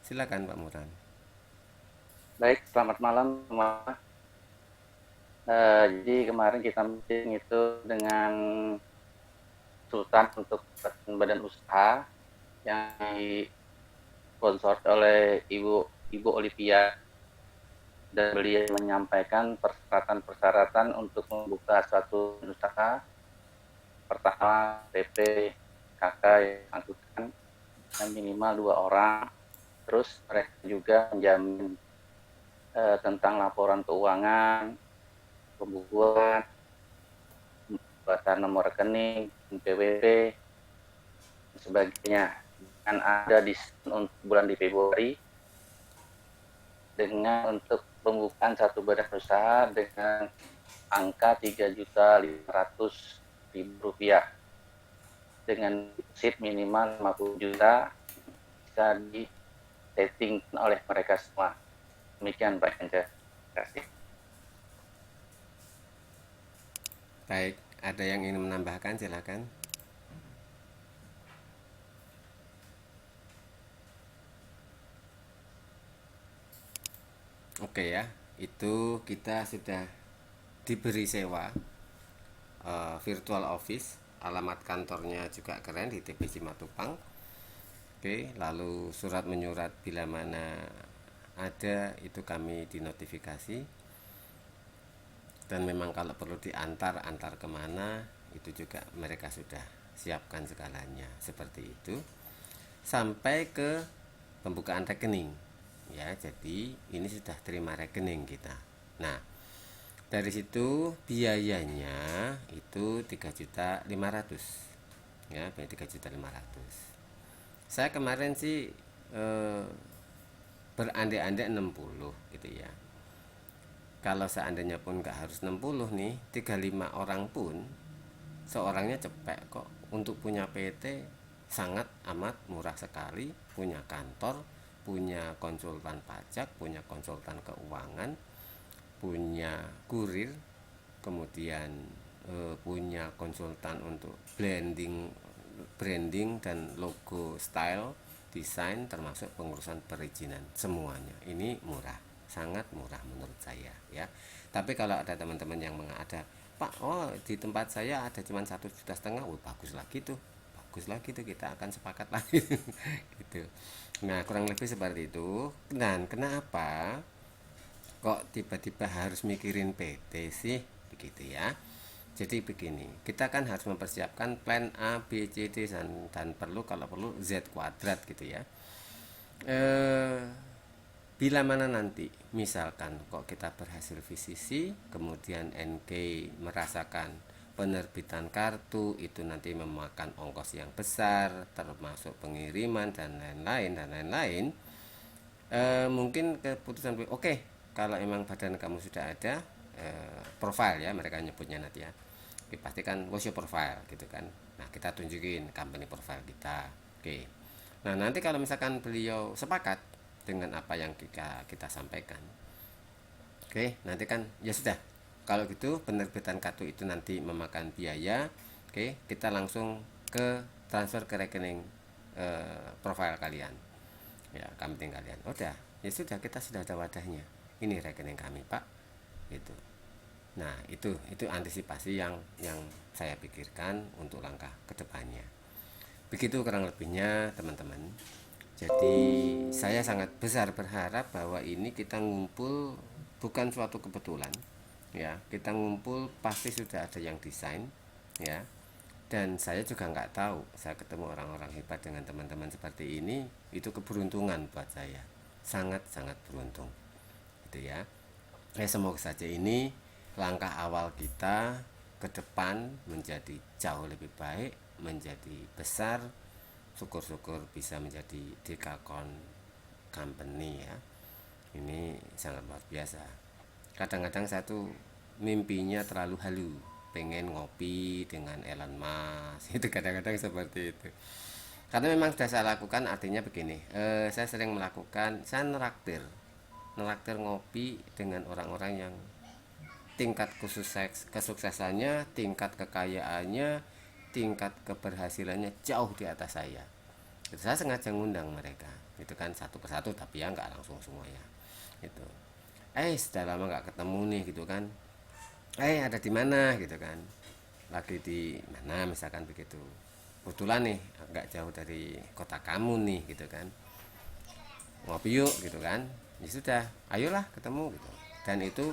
Silakan Pak Muran. Baik, selamat malam semua. Jadi kemarin kita meeting itu dengan Sultan untuk badan usaha yang disponsor oleh Ibu Olivia, dan beliau menyampaikan persyaratan-persyaratan untuk membuka suatu usaha. Pertama, PP KK yang angkutan yang minimal 2 orang. Terus mereka juga menjamin tentang laporan keuangan, pembukuan, pembuatan nomor rekening, PWP, dan sebagainya. Dan ada diskon untuk bulan di Februari dengan untuk pembukaan satu badan usaha dengan angka 3.500.000 rupiah dengan deposit minimal 50 juta bisa di setting oleh mereka semua. Demikian Pak Anja. Terima kasih. Baik, ada yang ingin menambahkan silakan. Oke ya, itu kita sudah diberi sewa virtual office, alamat kantornya juga keren di TBC Matupang. Oke, lalu surat menyurat bila mana ada itu kami dinotifikasi, dan memang kalau perlu diantar antar kemana itu juga mereka sudah siapkan segalanya seperti itu, sampai ke pembukaan rekening ya. Jadi ini sudah terima rekening kita. Nah, dari situ biayanya itu 3.500.000 ya, 3.500.000. Saya kemarin sih eh, berandai-andai 60 gitu ya. Kalau seandainya pun nggak harus 60 nih, 35 orang pun seorangnya cepet kok. Untuk punya PT sangat amat murah sekali, punya kantor, punya konsultan pajak, punya konsultan keuangan, punya kurir, kemudian punya konsultan untuk branding dan logo style, desain, termasuk pengurusan perizinan, semuanya ini murah, sangat murah menurut saya ya. Tapi kalau ada teman-teman yang ada, Pak, oh di tempat saya ada cuma 1,5 juta, oh bagus lagi tuh, bagus lagi tuh, kita akan sepakat lagi gitu. Nah, kurang lebih seperti itu. Dan kenapa kok tiba-tiba harus mikirin PT sih, begitu ya. Jadi begini, kita kan harus mempersiapkan plan A, B, C, D, dan perlu, kalau perlu, Z kuadrat gitu ya. eh Bila mana nanti misalkan kok kita berhasil VCC, kemudian NK merasakan penerbitan kartu itu nanti memakan ongkos yang besar, termasuk pengiriman dan lain-lain dan lain-lain, mungkin keputusan oke, kalau emang badan kamu sudah ada profile ya, mereka nyebutnya nanti ya, dipastikan what's your profile gitu kan. Nah, kita tunjukin company profile kita. Oke, nah nanti kalau misalkan beliau sepakat dengan apa yang kita sampaikan, oke, nanti kan ya sudah, kalau gitu penerbitan kartu itu nanti memakan biaya. Oke, kita langsung ke transfer ke rekening profile kalian ya, company kalian. Udah, ya sudah, kita sudah ada wadahnya, ini rekening kami Pak, gitu. Nah, itu antisipasi yang saya pikirkan untuk langkah kedepannya. Begitu kurang lebihnya teman-teman. Jadi saya sangat besar berharap bahwa ini kita ngumpul bukan suatu kebetulan ya. Kita ngumpul pasti sudah ada yang desain ya. Dan saya juga nggak tahu, saya ketemu orang-orang hebat dengan teman-teman seperti ini, itu keberuntungan buat saya, sangat-sangat beruntung gitu ya. Semoga saja ini langkah awal kita ke depan menjadi jauh lebih baik, menjadi besar. Syukur-syukur bisa menjadi dekakon company ya. Ini sangat luar biasa. Kadang-kadang satu mimpinya terlalu halu, pengen ngopi dengan Elon Musk itu kadang-kadang seperti itu. Karena memang sudah saya lakukan, artinya begini, saya sering melakukan, saya neraktir neraktir ngopi dengan orang-orang yang tingkat kesuksesannya, tingkat kekayaannya, tingkat keberhasilannya jauh di atas saya. Jadi saya sengaja ngundang mereka itu kan satu persatu, tapi ya nggak langsung semua ya itu. Sudah lama nggak ketemu nih gitu kan, ada di mana gitu kan, lagi di mana misalkan begitu, kebetulan nih nggak jauh dari kota kamu nih gitu kan, ngopi yuk gitu kan, ya sudah ayolah ketemu gitu. Dan itu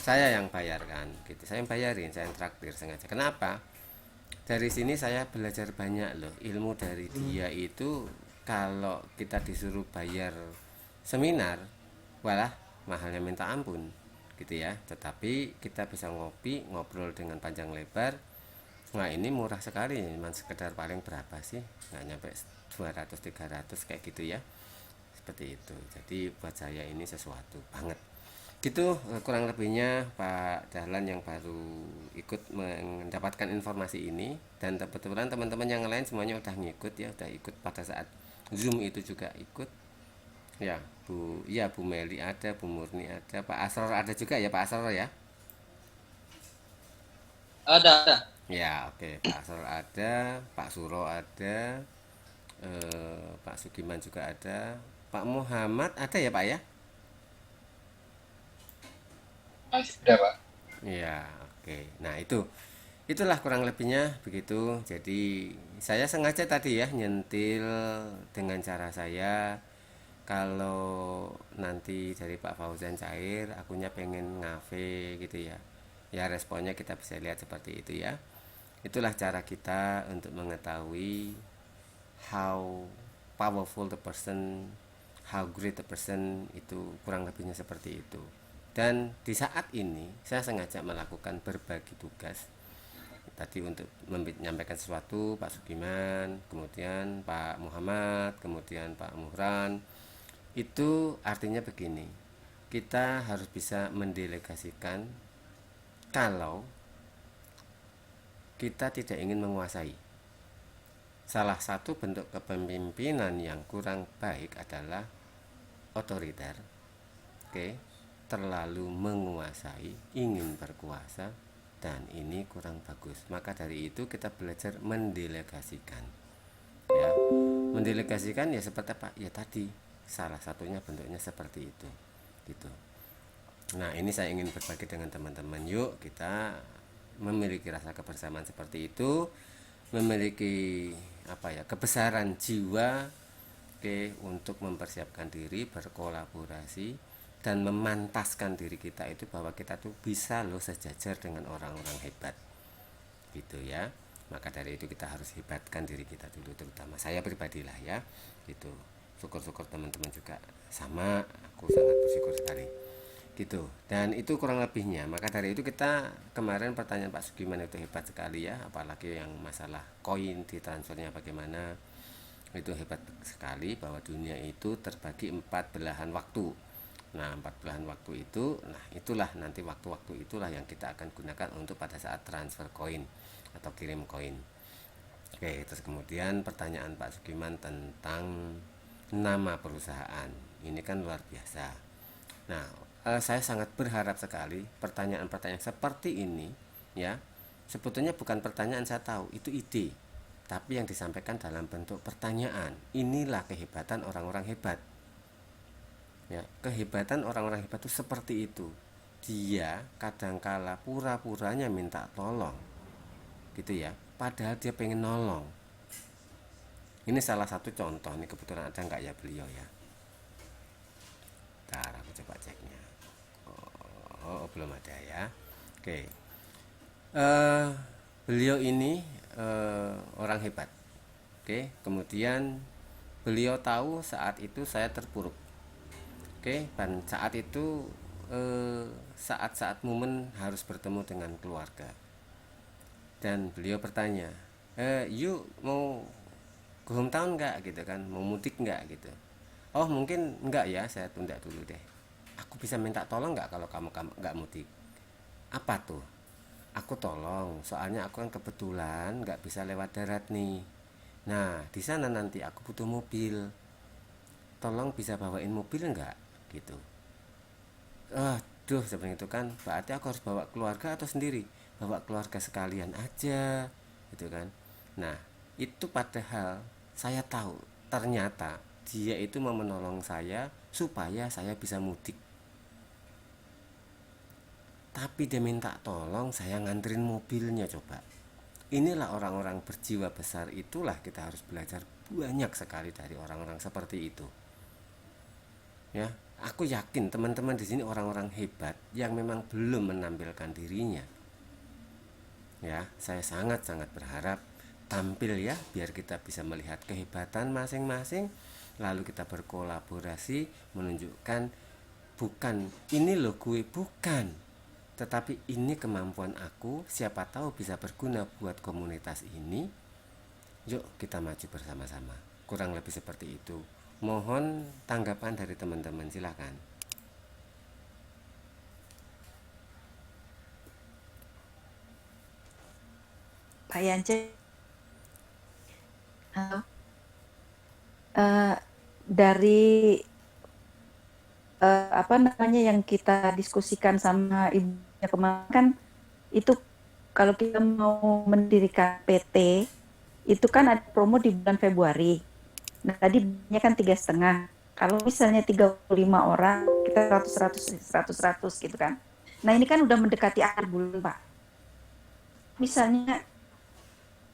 saya yang bayarkan gitu, saya yang bayarin, saya yang traktir sengaja. Kenapa? Dari sini saya belajar banyak loh ilmu dari dia itu. Kalau kita disuruh bayar seminar, walah mahalnya minta ampun gitu ya, tetapi kita bisa ngopi ngobrol dengan panjang lebar. Nah ini murah sekali, cuma sekedar paling berapa sih, nggak nyampe 200-300 kayak gitu ya, seperti itu. Jadi buat saya ini sesuatu banget gitu, kurang lebihnya Pak Dahlan yang baru ikut mendapatkan informasi ini. Dan kebetulan teman-teman yang lain semuanya udah ngikut ya, udah ikut pada saat Zoom itu juga ikut ya. Bu Meli ada, Bu Murni ada, Pak Asror ada juga ya, Pak Asror ya. Ada. Ya oke, Pak Asror ada, Pak Suro ada, Pak Sugiman juga ada, Pak Muhammad ada ya Pak ya. Ada, Pak. Ya oke, nah itulah kurang lebihnya begitu. Jadi saya sengaja tadi ya nyentil dengan cara saya. Kalau nanti dari Pak Fauzan cair, akunya pengen ngafe gitu ya, ya responnya kita bisa lihat seperti itu ya. Itulah cara kita untuk mengetahui how powerful the person, how great the person, itu kurang lebihnya seperti itu. Dan di saat ini saya sengaja melakukan berbagi tugas tadi untuk menyampaikan sesuatu, Pak Sugiman, kemudian Pak Muhammad, kemudian Pak Muhran. Itu artinya begini, kita harus bisa mendelegasikan kalau kita tidak ingin menguasai. Salah satu bentuk kepemimpinan yang kurang baik adalah otoriter, terlalu menguasai, ingin berkuasa, dan ini kurang bagus. Maka dari itu kita belajar mendelegasikan. Ya, mendelegasikan ya seperti apa? Ya tadi salah satunya bentuknya seperti itu, gitu. Nah ini saya ingin berbagi dengan teman-teman. Yuk kita memiliki rasa kebersamaan seperti itu, memiliki kebesaran jiwa, untuk mempersiapkan diri, berkolaborasi, dan memantaskan diri kita itu bahwa kita tuh bisa loh sejajar dengan orang-orang hebat, gitu ya. Maka dari itu kita harus hebatkan diri kita dulu, terutama saya pribadilah ya, gitu. Syukur-syukur teman-teman juga sama, aku sangat bersyukur sekali gitu. Dan itu kurang lebihnya. Maka dari itu kita kemarin pertanyaan Pak Sugiman itu hebat sekali ya, apalagi yang masalah koin di transfernya bagaimana, itu hebat sekali bahwa dunia itu terbagi 4 belahan waktu. Nah 4 belahan waktu itu, nah itulah nanti waktu-waktu itulah yang kita akan gunakan untuk pada saat transfer koin atau kirim koin. Oke, terus kemudian pertanyaan Pak Sugiman tentang nama perusahaan, ini kan luar biasa. Nah saya sangat berharap sekali pertanyaan-pertanyaan seperti ini ya, sebetulnya bukan pertanyaan, saya tahu itu ide, tapi yang disampaikan dalam bentuk pertanyaan. Inilah kehebatan orang-orang hebat ya, kehebatan orang-orang hebat itu seperti itu. Dia kadangkala pura-puranya minta tolong gitu ya, padahal dia pengen nolong. Ini salah satu contoh nih, kebetulan ada nggak ya beliau ya. Ntar aku coba ceknya. Belum ada ya. Oke. Beliau ini orang hebat. Kemudian beliau tahu saat itu saya terpuruk. Dan saat itu saat-saat momen harus bertemu dengan keluarga. Dan beliau bertanya, yuk mau go hometown nggak gitu kan, mau mudik nggak gitu. Oh mungkin nggak ya, saya tunda dulu deh. Aku bisa minta tolong nggak kalau kamu nggak mudik? Apa tuh? Aku tolong, soalnya aku kan kebetulan nggak bisa lewat darat nih. Nah di sana nanti aku butuh mobil. Tolong bisa bawain mobil nggak? Gitu. Seperti itu kan. Berarti aku harus bawa keluarga atau sendiri? Bawa keluarga sekalian aja, gitu kan. Nah itu padahal saya tahu ternyata dia itu mau menolong saya supaya saya bisa mudik. Tapi dia minta tolong saya nganterin mobilnya coba. Inilah orang-orang berjiwa besar, itulah kita harus belajar banyak sekali dari orang-orang seperti itu. Ya, aku yakin teman-teman di sini orang-orang hebat yang memang belum menampilkan dirinya. Ya, saya sangat-sangat berharap tampil ya, biar kita bisa melihat kehebatan masing-masing, lalu kita berkolaborasi menunjukkan bukan ini loh gue, bukan, tetapi ini kemampuan aku, siapa tahu bisa berguna buat komunitas ini. Yuk kita maju bersama-sama. Kurang lebih seperti itu. Mohon tanggapan dari teman-teman, silakan. Pak Yance, halo. Dari apa namanya yang kita diskusikan sama ibunya kemarin kan, itu kalau kita mau mendirikan PT itu kan ada promo di bulan Februari. Nah tadi bunyinya kan 3,5. Kalau misalnya 35 orang kita 100 gitu kan. Nah ini kan udah mendekati akhir bulan Pak. Misalnya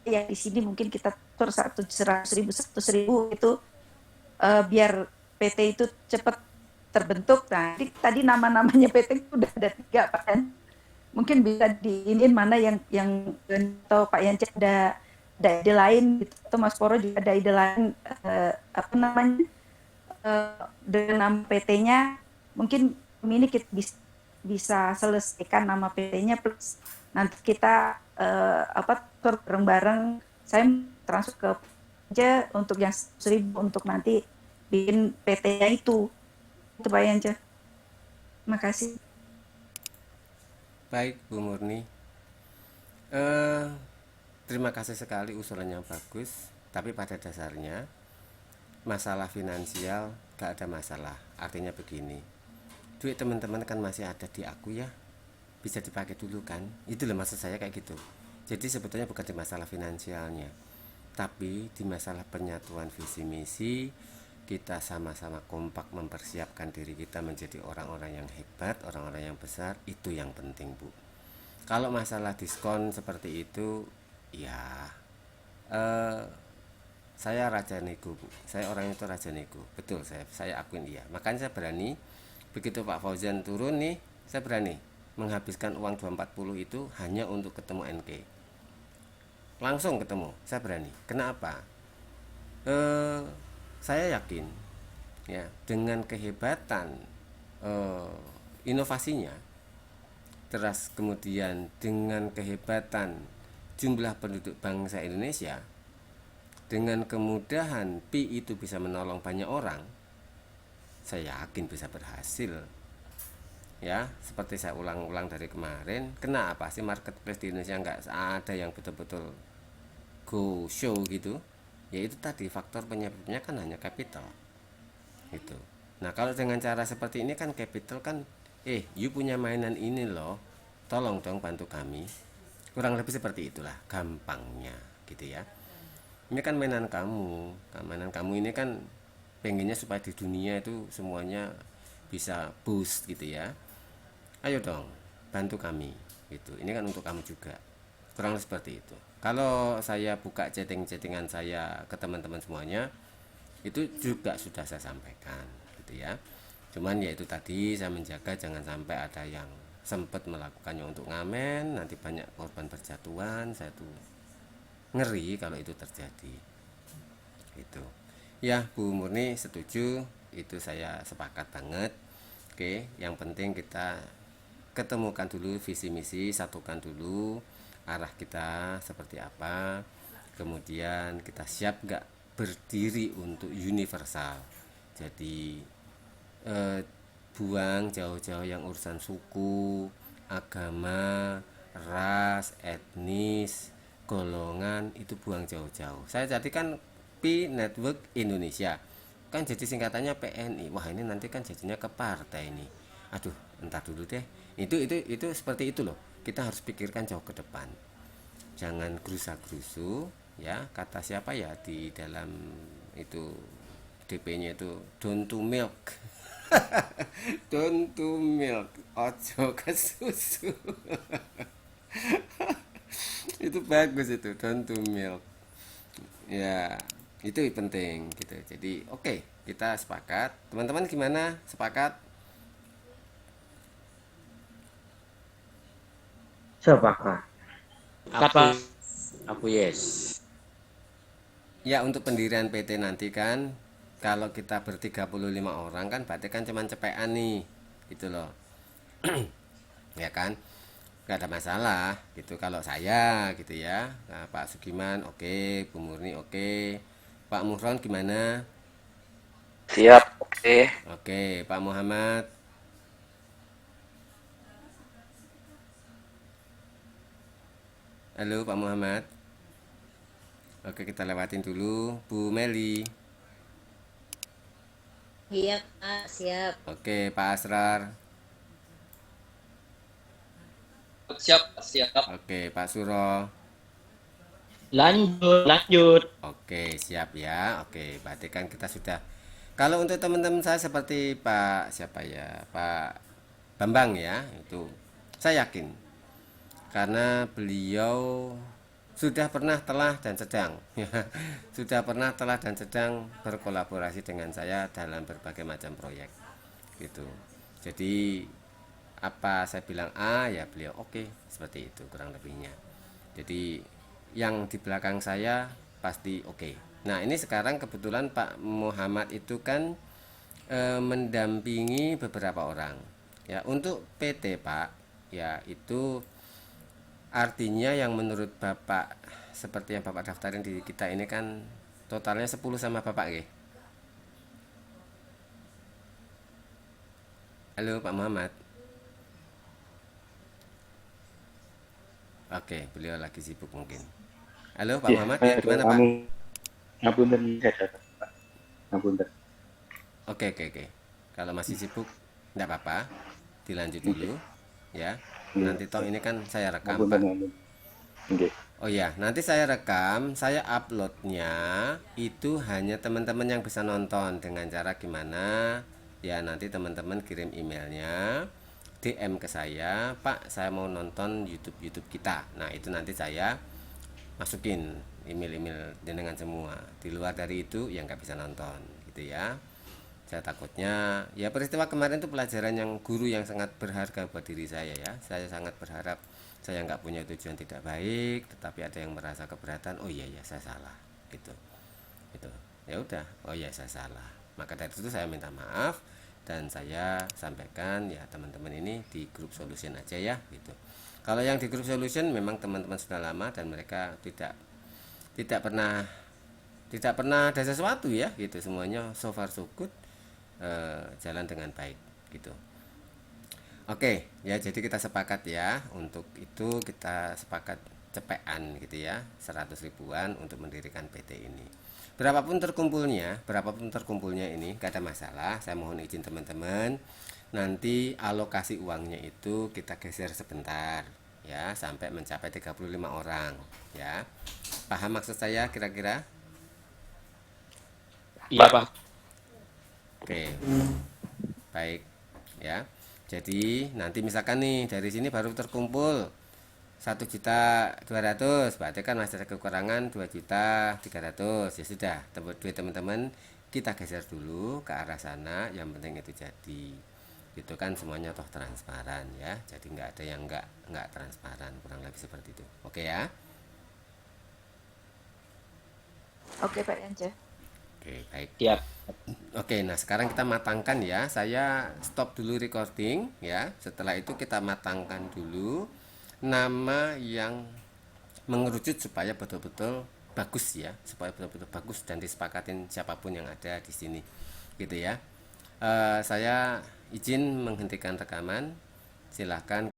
yang di sini mungkin kita tur 100.000 itu biar PT itu cepat terbentuk. Nah, tadi nama-namanya PT itu udah ada 3 Pak kan. Mungkin bisa diinin mana yang atau Pak Yance ada ide lain gitu, atau Mas Poro juga ada ide lain apa namanya dengan nama PT-nya, mungkin ini kita bisa selesaikan nama PT-nya plus nanti kita bareng-bareng, saya transfer ke aja untuk yang 1.000 untuk nanti bikin PT-nya itu Pak Yance. Makasih. Baik Bu Murni, terima kasih sekali, usulannya bagus. Tapi pada dasarnya masalah finansial gak ada masalah. Artinya begini, duit teman-teman kan masih ada di aku ya, bisa dipakai dulu kan. Itu loh maksud saya kayak gitu. Jadi sebetulnya bukan di masalah finansialnya, tapi di masalah penyatuan visi misi. Kita sama-sama kompak mempersiapkan diri kita menjadi orang-orang yang hebat, orang-orang yang besar. Itu yang penting Bu. Kalau masalah diskon seperti itu, ya saya raja nego Bu. Saya orang itu raja nego. Betul, saya akuin iya. Makanya saya berani, begitu Pak Fauzan turun nih, saya berani menghabiskan uang 240 itu hanya untuk ketemu NK. Langsung ketemu, saya berani. Kenapa? Saya yakin ya, dengan kehebatan inovasinya, terus kemudian dengan kehebatan jumlah penduduk bangsa Indonesia, dengan kemudahan PI itu bisa menolong banyak orang, saya yakin bisa berhasil. Ya, seperti saya ulang-ulang dari kemarin, kenapa sih marketplace di Indonesia nggak ada yang betul-betul go show gitu? Ya itu tadi, faktor penyebabnya kan hanya capital itu. Nah kalau dengan cara seperti ini kan capital kan, you punya mainan ini loh, tolong dong bantu kami. Kurang lebih seperti itulah gampangnya gitu ya. Ini kan mainan kamu ini kan pengennya supaya di dunia itu semuanya bisa boost gitu ya. Ayo dong bantu kami gitu, ini kan untuk kamu juga. Kurang lebih seperti itu. Kalau saya buka chattingan saya ke teman-teman semuanya, itu juga sudah saya sampaikan gitu ya. Cuman ya itu tadi, saya menjaga jangan sampai ada yang sempat melakukannya untuk ngamen, nanti banyak korban berjatuhan. Saya tuh ngeri kalau itu terjadi itu ya. Bu Murni setuju, itu saya sepakat banget. Oke, yang penting kita ketemukan dulu visi misi, satukan dulu arah kita seperti apa, kemudian kita siap gak berdiri untuk universal. Jadi buang jauh-jauh yang urusan suku, agama, ras, etnis, golongan, itu buang jauh-jauh. Saya jadikan P Network Indonesia, kan jadi singkatannya PNI. Wah ini nanti kan jadinya ke partai ini. Aduh, entar dulu deh. Itu seperti itu loh. Kita harus pikirkan jauh ke depan. Jangan gerusa-gerusu ya, kata siapa ya di dalam itu DP-nya itu down to milk. Down to milk, ojo ke susu. Itu bagus itu, down to milk. Ya, itu penting gitu. Jadi, oke, kita sepakat. Teman-teman gimana? Sepakat? Sepakat. Apa? Aku yes. Ya, untuk pendirian PT nanti kan kalau kita ber-35 orang kan berarti kan cuman cepean nih. Gitu loh. Ya kan? Gak ada masalah gitu kalau saya gitu ya. Nah, Pak Sugiman oke, Bu Murni oke. Pak Muhron gimana? Siap, oke. Oke, Pak Muhammad. Halo Pak Muhammad. Oke, kita lewatin dulu Bu Meli. Iya, Kak, siap. Oke, Pak Asrar. Siap, siap. Oke, Pak Suro. Lanjut. Oke, siap ya. Oke, berarti kan kita sudah. Kalau untuk teman-teman saya seperti Pak siapa ya? Pak Bambang ya, itu saya yakin karena beliau sudah pernah telah dan sedang sudah pernah telah dan sedang berkolaborasi dengan saya dalam berbagai macam proyek gitu. Jadi apa saya bilang A ya beliau oke, seperti itu kurang lebihnya. Jadi yang di belakang saya pasti oke. Nah ini sekarang kebetulan Pak Muhammad itu kan mendampingi beberapa orang ya untuk PT Pak ya, itu artinya yang menurut Bapak seperti yang Bapak daftarin di kita ini kan totalnya 10 sama Bapak ya. Halo Pak Muhammad. Oke, beliau lagi sibuk mungkin. Halo Pak Muhammad, ya gimana Pak? Ngapunten saya Pak. Ngapunten. Oke. Kalau masih sibuk, enggak apa-apa. Dilanjut dulu, ya. Nanti toh ini kan saya rekam Pak. Oke. Oh ya, nanti saya rekam, saya uploadnya itu hanya teman-teman yang bisa nonton dengan cara gimana? Ya nanti teman-teman kirim emailnya, DM ke saya, Pak saya mau nonton YouTube kita. Nah itu nanti saya masukin email dengan semua. Di luar dari itu ya nggak bisa nonton gitu ya. Saya takutnya ya peristiwa kemarin itu pelajaran yang guru yang sangat berharga buat diri saya ya. Saya sangat berharap saya nggak punya tujuan tidak baik, tetapi ada yang merasa keberatan. Oh iya ya saya salah gitu. Gitu. Ya udah, oh iya saya salah. Maka dari itu saya minta maaf dan saya sampaikan ya teman-teman ini di grup solution aja ya gitu. Kalau yang di grup solution memang teman-teman sudah lama dan mereka tidak pernah ada sesuatu ya gitu, semuanya so far so good, jalan dengan baik gitu. Oke ya, jadi kita sepakat ya untuk itu kita sepakat cepean gitu ya 100 ribuan untuk mendirikan PT ini. Berapapun terkumpulnya ini gak ada masalah. Saya mohon izin teman-teman, nanti alokasi uangnya itu kita geser sebentar ya sampai mencapai 35 orang ya. Paham maksud saya kira-kira? Iya Pak. Oke. Baik ya. Jadi nanti misalkan nih dari sini baru terkumpul 1.200.000, berarti kan masih ada kekurangan 2.300.000. Ya sudah, duit teman-teman kita geser dulu ke arah sana, yang penting itu jadi. Itu kan semuanya toh transparan ya. Jadi nggak ada yang nggak transparan, kurang lebih seperti itu. Oke ya. Oke Pak Yance. Oke, baik. Siap. Oke, nah sekarang kita matangkan ya. Saya stop dulu recording ya. Setelah itu kita matangkan dulu nama yang mengerucut supaya betul-betul bagus ya, supaya betul-betul bagus dan disepakatin siapapun yang ada di sini, gitu ya. Saya izin menghentikan rekaman. Silahkan